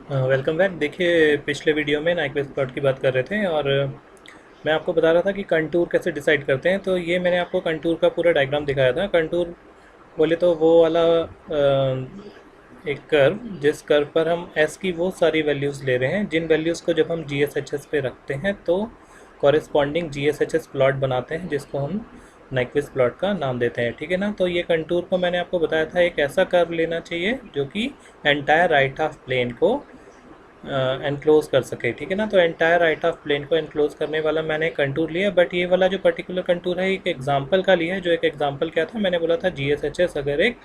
Welcome back. देखिए, पिछले video में नाइक्वेस्ट प्लॉट की बात कर रहे थे और मैं आपको बता रहा था कि कंटूर कैसे डिसाइड करते हैं। तो ये मैंने आपको कंटूर का पूरा डायग्राम दिखाया था। कंटूर बोले तो वो वाला एक कर्व, जिस कर्व पर हम एस की वो सारी वैल्यूज़ ले रहे हैं जिन वैल्यूज़ को जब हम जी एस एच एस पे रखते हैं तो corresponding G S H S plot बनाते हैं, जिसको हम नाइक्वेस्ट प्लॉट का नाम देते हैं। ठीक है ना। तो ये कंटूर को मैंने आपको बताया था एक ऐसा कर्व लेना चाहिए जो कि एंटायर राइट हाफ प्लेन को एनक्लोज कर सके। ठीक है ना। तो एंटायर राइट ऑफ प्लेन को एनक्लोज करने वाला मैंने कंटूर लिया, बट ये वाला जो पर्टिकुलर कंटूर है एक एग्जांपल का लिया है। जो एक एग्जांपल क्या था, मैंने बोला था जी एस एच एस अगर एक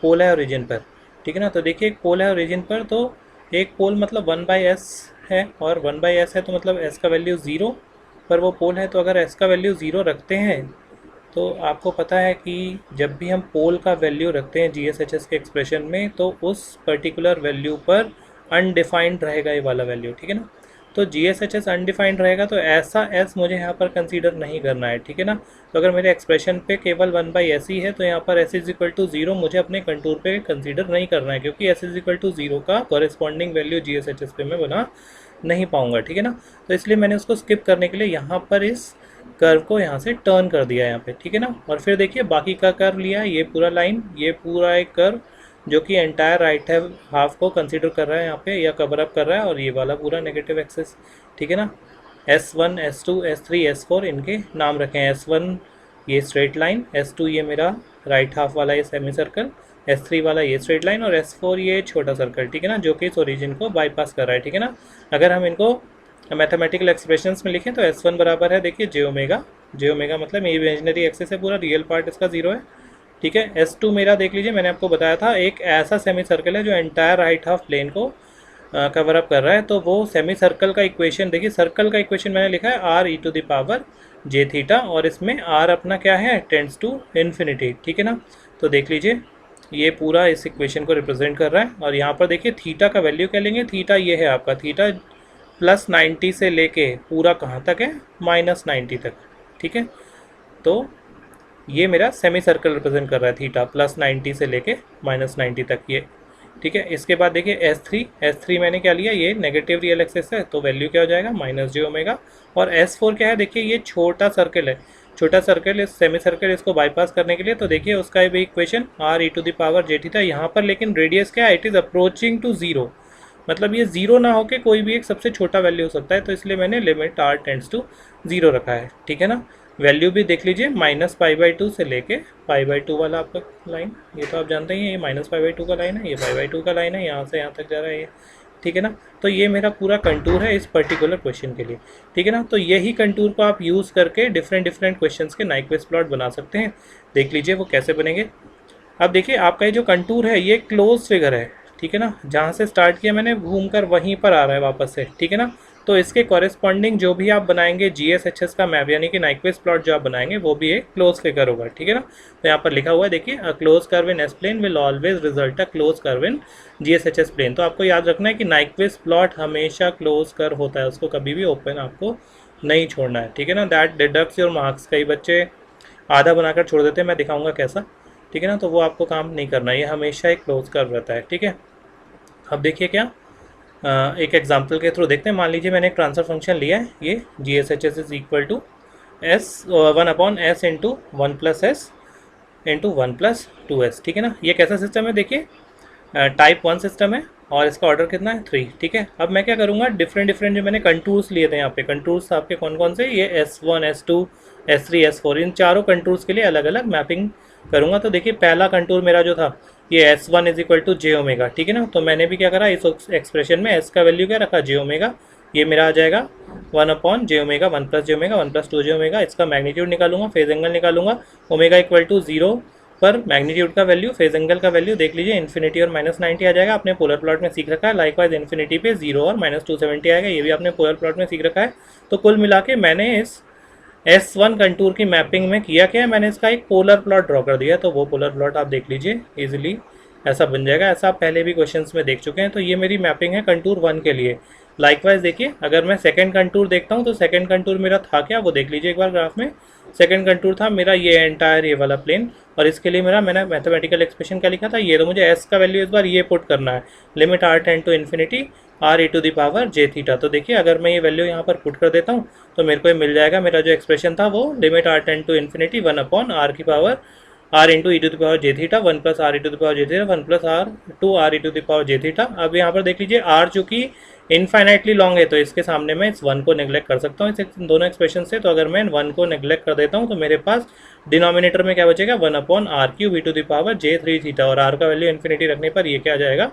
पोल है ओरिजिन पर। ठीक है ना। तो देखिए, एक पोल है ओरिजिन पर, तो एक पोल मतलब 1/s है, और 1/s है तो मतलब s का वैल्यू ज़ीरो पर वो पोल है। तो अगर s का वैल्यू ज़ीरो रखते हैं तो आपको पता है कि जब भी हम पोल का वैल्यू रखते हैं जी एस एच एस के एक्सप्रेशन में तो उस पर्टिकुलर वैल्यू पर अनडिफाइंड रहेगा ये वाला वैल्यू। ठीक है ना। तो G S H S undefined रहेगा तो ऐसा एस मुझे यहाँ पर कंसीडर नहीं करना है। ठीक है ना। तो अगर मेरे एक्सप्रेशन पे केवल 1/s ही है तो यहाँ पर s is equal to zero मुझे अपने कंटूर पे कंसीडर नहीं करना है, क्योंकि s is equal to zero का corresponding value G S H S पे मैं बना नहीं पाऊंगा। ठीक है ना। तो इसलिए मैंने उसको स्किप करने के लिए यहाँ पर इस कर्व को यहाँ से टर्न कर दिया यहाँ पे। ठीक है ना। और फिर देखिए बाकी का कर्व लिया, ये पूरा लाइन, ये पूरा एक कर्व जो कि एंटायर राइट है हाफ को कंसीडर कर रहा है यहाँ पे या कवर अप कर रहा है, और ये वाला पूरा नेगेटिव एक्सेस। ठीक है ना। S1 S2 S3 S4 इनके नाम रखें। S1 ये स्ट्रेट लाइन, S2 ये मेरा राइट हाफ वाला ये सेमी सर्कल, S3 वाला ये स्ट्रेट लाइन, और S4 ये छोटा सर्कल। ठीक है ना, जो कि इस ओरिजिन को बाईपास कर रहा है। ठीक है ना। अगर हम इनको मैथमेटिकल एक्सप्रेशंस में लिखें तो S1 बराबर है, देखिए जे ओमेगा मतलब ये इमेजिनरी एक्सिस है, पूरा रियल पार्ट इसका ज़ीरो है। ठीक है। S2 मेरा देख लीजिए, मैंने आपको बताया था एक ऐसा सेमी सर्कल है जो एंटायर राइट हाफ प्लेन को कवर अप कर रहा है। तो वो सेमी सर्कल का इक्वेशन देखिए, सर्कल का इक्वेशन मैंने लिखा है R E to the power J theta, और इसमें आर अपना क्या है, टेंड्स टू इन्फिनिटी। ठीक है ना। तो देख लीजिए ये पूरा इस इक्वेशन को रिप्रेजेंट कर रहा है, और यहाँ पर देखिए थीटा का वैल्यू क्या लेंगे, थीटा ये है आपका, थीटा +90 से लेके पूरा कहाँ तक है, -90 तक। ठीक है। तो ये मेरा सेमी सर्कल रिप्रेजेंट कर रहा है, थीटा +90 से लेके -90 तक ये। ठीक है। इसके बाद देखिए S3 मैंने क्या लिया, ये नेगेटिव रियल एक्सेस है तो वैल्यू क्या हो जाएगा, -j-ओमेगा। और S4 क्या है, देखिए ये छोटा सर्कल है, छोटा सर्कल इस सेमी सर्कल इसको बाईपास करने के लिए, तो देखिए उसका भी equation R E to the power J theta. यहाँ पर लेकिन रेडियस क्या है, it is approaching to zero, मतलब ये ज़ीरो ना होके कोई भी एक सबसे छोटा वैल्यू हो सकता है, तो इसलिए मैंने limit R tends to zero रखा है। ठीक है ना। वैल्यू भी देख लीजिए, -π/2 से लेके π/2 वाला आपका लाइन, ये तो आप जानते ही हैं, ये -π/2 का लाइन है, ये π/2 का लाइन है, यहाँ से यहाँ तक जा रहा है ये। ठीक है ना। तो ये मेरा पूरा कंटूर है इस पर्टिकुलर क्वेश्चन के लिए। ठीक है ना। तो यही कंटूर को आप यूज़ करके डिफरेंट डिफरेंट क्वेश्चंस के नाइक्वेस्ट प्लॉट बना सकते हैं। देख लीजिए वो कैसे बनेंगे। अब देखिए आपका ये जो कंटूर है ये क्लोज फिगर है। ठीक है ना। जहाँ से स्टार्ट किया मैंने घूमकर वहीं पर आ रहा है वापस से। ठीक है ना। तो इसके कॉरेस्पॉन्डिंग जो भी आप बनाएंगे जी एस एच एस का मैप, यानी कि नाइक्वेस्ट प्लॉट जो आप बनाएंगे वो भी एक क्लोज फिगर होगा। ठीक है ना। तो यहाँ पर लिखा हुआ है देखिए, a close curve in s plane will always result a close curve in G S H s plane. तो आपको याद रखना है कि नाइक्वेस्ट प्लॉट हमेशा क्लोज कर्व होता है, उसको कभी भी ओपन आपको नहीं छोड़ना है। ठीक है ना। That deducts your marks. कई बच्चे आधा बनाकर छोड़ देते हैं, मैं दिखाऊंगा कैसा। ठीक है ना। तो वो आपको काम नहीं करना, ये हमेशा एक क्लोज कर्व रहता है। ठीक है। अब देखिए क्या, एक एग्जांपल के थ्रू देखते हैं। मान लीजिए मैंने एक ट्रांसफर फंक्शन लिया है, ये G S H s is equal to S1/s into 1+s into 1+2s। ठीक है ना। ये कैसा सिस्टम है, देखिए टाइप 1 सिस्टम है और इसका ऑर्डर कितना है, 3। ठीक है। अब मैं क्या करूँगा, डिफरेंट डिफरेंट जो मैंने कंटूर्स लिए थे यहाँ पे, कंटूर्स आपके कौन कौन से, ये S1 S2 S3 S4, इन चारों कंटूर्स के लिए अलग अलग मैपिंग करूँगा। तो देखिए पहला कंटूर मेरा जो था ये S1 is equal to j omega. ठीक है ना। तो मैंने भी क्या करा, इस एक्सप्रेशन में S का वैल्यू क्या रखा, जे ओमेगा। ये मेरा आ जाएगा 1/j-ओमेगा, 1+j-ओमेगा, 1+2j-ओमेगा। इसका मैग्नीट्यूड निकालूंगा, फेज एंगल निकालूंगा, ओमेगा इक्वल टू 0 पर मैग्नीट्यूड का वैल्यू, फेज एंगल का वैल्यू देख लीजिए, इन्फिनिटी और -90 आ जाएगा। आपने पोलर प्लॉट में सीख रखा है। लाइकवाइज इन्फिनिटी पे 0 और -270 आएगा, ये भी आपने पोलर प्लॉट में सीख रखा है। तो कुल मिला के मैंने इस S1 कंटूर की मैपिंग में किया क्या है, मैंने इसका एक पोलर प्लॉट ड्रॉ कर दिया। तो वो पोलर प्लॉट आप देख लीजिए, इजीली ऐसा बन जाएगा। ऐसा आप पहले भी क्वेश्चंस में देख चुके हैं। तो ये मेरी मैपिंग है कंटूर 1 के लिए। लाइकवाइज देखिए, अगर मैं सेकंड कंटूर देखता हूँ तो सेकंड कंटूर मेरा था क्या, वो देख लीजिए एक बार ग्राफ में। सेकंड कंटूर था मेरा ये एंटायर ये वाला प्लेन, और इसके लिए मैंने मैथमेटिकल एक्सप्रेशन क्या लिखा था, ये तो मुझे एस का वैल्यू इस बार ये पुट करना है, limit R tend to infinity R E to the power J theta. तो देखिए अगर मैं ये वैल्यू यहाँ पर पुट कर देता हूँ तो मेरे को ये मिल जाएगा, मेरा जो एक्सप्रेशन था वो limit R tend to infinity 1 upon R की power R into E to the power J theta 1 plus R E to the power J theta 1 plus R two R E to the power J theta. अब यहाँ पर देख लीजिए are चूँकि infinitely long है तो इसके सामने मैं इस 1 को नेग्लेक्ट कर सकता हूँ इस दोनों एक्सप्रेशन से। तो अगर मैं 1 को नेग्लेक्ट कर देता हूँ तो मेरे पास डिनोमिनेटर में क्या बचेगा, 1 upon R cube e to the power j 3 theta, और आर का वैल्यू इन्फिनिटी रखने पर ये क्या आ जाएगा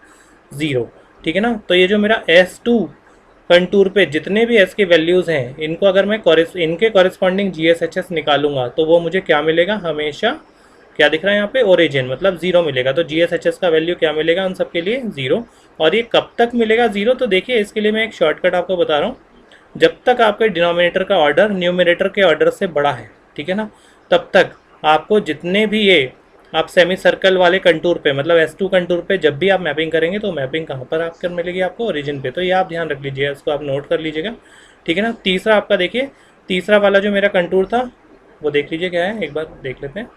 0। ठीक है ना। तो ये जो मेरा S2 कंटूर पे जितने भी S के वैल्यूज़ हैं इनको अगर मैं इनके कॉरेस्पॉन्डिंग GSHS निकालूंगा तो वो मुझे क्या मिलेगा, हमेशा क्या दिख रहा है यहाँ पे ओरिजिन मतलब 0 मिलेगा। तो GSHS का वैल्यू क्या मिलेगा उन सब के लिए 0। और ये कब तक मिलेगा 0, तो देखिए इसके लिए मैं एक शॉर्टकट आपको बता रहा हूँ, जब तक आपके डिनोमिनेटर का ऑर्डर न्यूमिनेटर के ऑर्डर से बड़ा है, ठीक है ना, तब तक आपको जितने भी ये आप सेमी सर्कल वाले कंटूर पे मतलब S2 कंटूर पे जब भी आप मैपिंग करेंगे तो मैपिंग कहाँ पर आपको मिलेगी, आपको ओरिजिन पे। तो ये आप ध्यान रख लीजिएगा, इसको आप नोट कर लीजिएगा। ठीक है ना। तीसरा आपका देखिए, तीसरा वाला जो मेरा कंटूर था वो देख लीजिए क्या है, एक बार देख लेते हैं,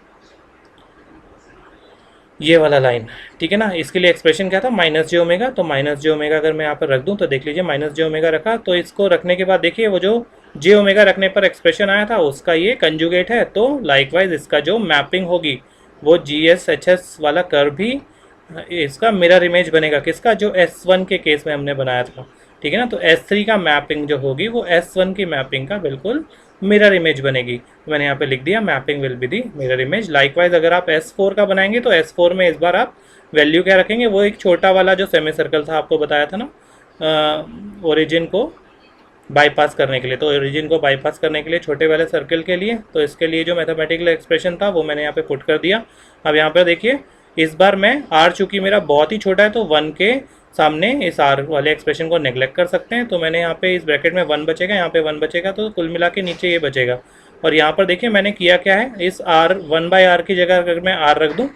ये वाला लाइन। ठीक है ना। इसके लिए एक्सप्रेशन क्या था, माइनस जे ओमेगा। तो माइनस जे ओमेगा अगर मैं यहाँ पर रख दूँ तो देख लीजिए माइनस जे ओमेगा रखा, तो इसको रखने के बाद देखिए वो जो जे ओमेगा रखने पर एक्सप्रेशन आया था उसका ये कंजुगेट है। तो लाइकवाइज इसका जो मैपिंग होगी वो GSHS वाला कर्व भी इसका मिरर इमेज बनेगा, किसका, जो S1 के केस में हमने बनाया था। ठीक है ना। तो S3 का मैपिंग जो होगी वो S1 की मैपिंग का बिल्कुल मिरर इमेज बनेगी। मैंने यहाँ पे लिख दिया mapping will be the mirror image. Likewise अगर आप S4 का बनाएंगे तो S4 में इस बार आप वैल्यू क्या रखेंगे, वो एक छोटा वाला जो सेमी सर्कल था आपको बताया था ना ओरिजिन को बाईपास करने के लिए, तो ओरिजिन को बाईपास करने के लिए छोटे वाले सर्कल के लिए, तो इसके लिए जो मैथमेटिकल एक्सप्रेशन था वो मैंने यहाँ पे पुट कर दिया। अब यहाँ पे देखिए इस बार मैं आर चूँकि मेरा बहुत ही छोटा है तो 1 के सामने इस आर वाले एक्सप्रेशन को नेग्लेक्ट कर सकते हैं। तो मैंने यहाँ पे इस ब्रैकेट में 1 बचेगा, यहाँ पे 1 बचेगा, तो कुल मिला के नीचे ये बचेगा। और यहाँ पर देखिए मैंने किया क्या है, इस आर 1/r की जगह अगर मैं आर रख दूँ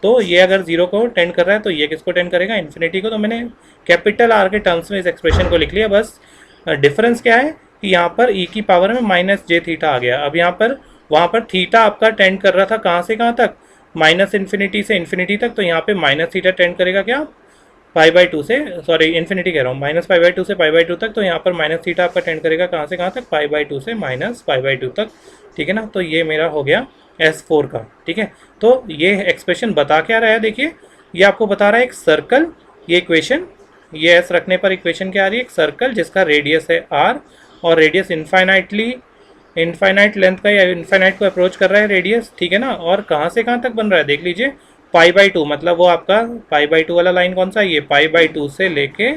तो ये अगर 0 को टेंड कर रहा है तो ये किसको टेंड करेगा, इन्फिनिटी को। तो मैंने कैपिटल आर के टर्म्स में इस एक्सप्रेशन को लिख लिया। बस डिफरेंस क्या है कि यहाँ पर ई की पावर में माइनस जे थीटा आ गया। अब यहाँ पर वहाँ पर थीटा आपका टेंड कर रहा था कहाँ से कहाँ तक, माइनस इन्फिनिटी से इन्फिनिटी तक, तो यहाँ पे माइनस थीटा टेंड करेगा क्या, π/2 से, सॉरी इन्फिनिटी कह रहा हूँ, माइनस π/2 से π/2 तक। तो यहाँ पर माइनस थीटा आपका टेंड करेगा कहाँ से कहाँ तक, π/2 से माइनस π/2 तक। ठीक है ना। तो ये मेरा हो गया S4 का। ठीक है। तो ये एक्सप्रेशन बता क्या रहा है, देखिए ये आपको बता रहा है एक सर्कल, ये इक्वेशन, ये S रखने पर इक्वेशन क्या आ रही है, एक सर्कल जिसका रेडियस है R और रेडियस इनफाइनाइट लेंथ का या इनफाइनाइट को अप्रोच कर रहा है रेडियस। ठीक है ना। और कहाँ से कहाँ तक बन रहा है देख लीजिए, π/2 मतलब वो आपका π/2 वाला लाइन कौन सा है, ये π/2 से लेके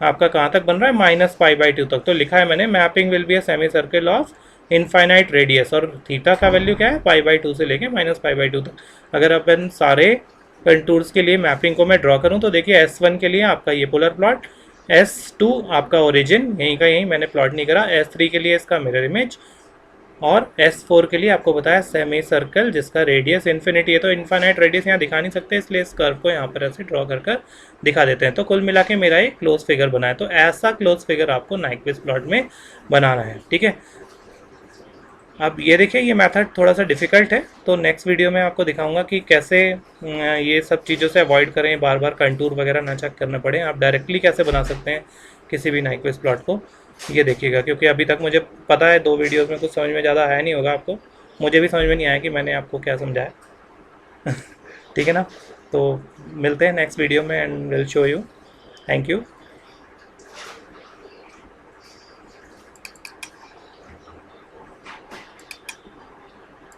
आपका कहाँ तक बन रहा है, माइनस π/2 तक। तो लिखा है मैंने mapping will be a semi circle of infinite radius, और थीटा का वैल्यू क्या है, π/2 से लेके माइनस π/2 तक। अगर अपन सारे कंटूर्स के लिए मैपिंग को मैं ड्रॉ करूं तो देखिए S1 के लिए आपका ये पोलर प्लॉट, S2 आपका ओरिजिन यहीं का यहीं मैंने प्लॉट नहीं करा, S3 के लिए इसका मिरर इमेज, और S4 के लिए आपको बताया सेमी सर्कल जिसका रेडियस इन्फिनिटी है। तो इनफाइनाइट रेडियस यहाँ दिखा नहीं सकते, इसलिए इस कर्व को यहाँ पर ऐसे ड्रॉ कर दिखा देते हैं। तो कुल मिला के मेरा एक क्लोज फिगर बना है। तो ऐसा क्लोज फिगर आपको नाइक्विस्ट प्लॉट में बनाना है। ठीक है। अब ये देखिए ये मेथड थोड़ा सा डिफ़िकल्ट है, तो नेक्स्ट वीडियो में आपको दिखाऊंगा कि कैसे ये सब चीज़ों से अवॉइड करें, बार बार कंटूर वगैरह ना चेक करना पड़े, आप डायरेक्टली कैसे बना सकते हैं किसी भी नाइक्विस्ट प्लॉट को, ये देखिएगा। क्योंकि अभी तक मुझे पता है 2 वीडियोज़ में कुछ समझ में ज़्यादा आया नहीं होगा आपको, मुझे भी समझ में नहीं आया कि मैंने आपको क्या समझाया। ठीक है ना। तो मिलते हैं नेक्स्ट वीडियो में and will show you. Thank you.